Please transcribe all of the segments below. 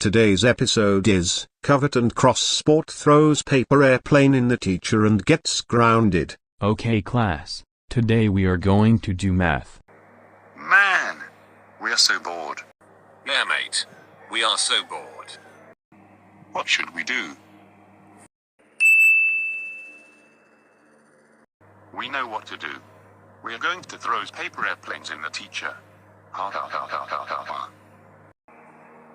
Today's episode is, Covet and CrossSport throws paper airplane in the teacher and gets grounded. Okay class, today we are going to do math. Man, we are so bored. Yeah mate, we are so bored. What should we do? We know what to do. We are going to throw paper airplanes in the teacher. Ha ha ha ha ha ha ha.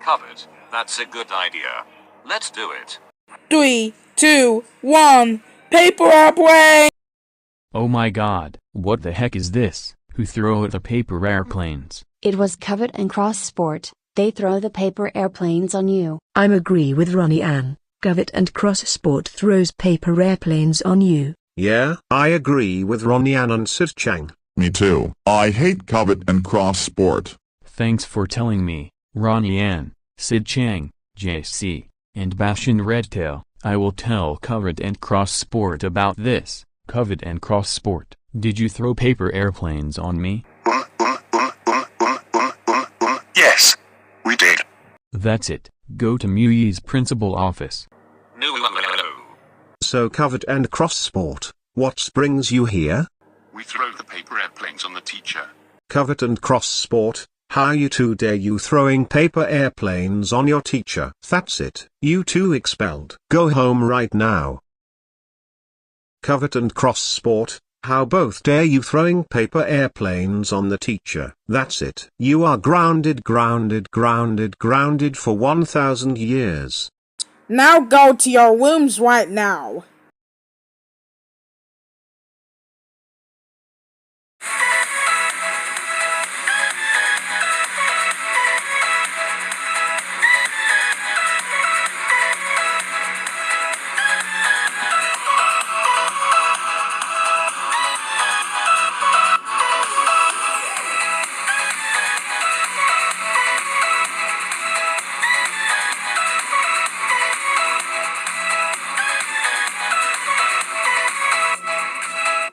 Covet, that's a good idea. Let's do it. 3, 2, 1, paper airplane! Oh my god, what the heck is this? Who throw the paper airplanes? It was Covet and CrossSport. They throw the paper airplanes on you. I agree with Ronnie Ann. Covet and CrossSport throws paper airplanes on you. Yeah, I agree with Ronnie Ann and Sid Chang. Me too. I hate Covet and CrossSport. Thanks for telling me, Ronnie Ann, Sid Chang, JC, and Bastion Redtail. I will tell Covet and CrossSport about this. Covet and CrossSport, did you throw paper airplanes on me? Yes, we did. That's it. Go to MuYe's principal office. No. So Covet and CrossSport, what brings you here? We throw the paper airplanes on the teacher. Covet and CrossSport, how you two dare you throwing paper airplanes on your teacher? That's it, you two expelled. Go home right now. Covet and CrossSport, how both dare you throwing paper airplanes on the teacher? That's it, you are grounded for 1,000 years. Now go to your rooms right now.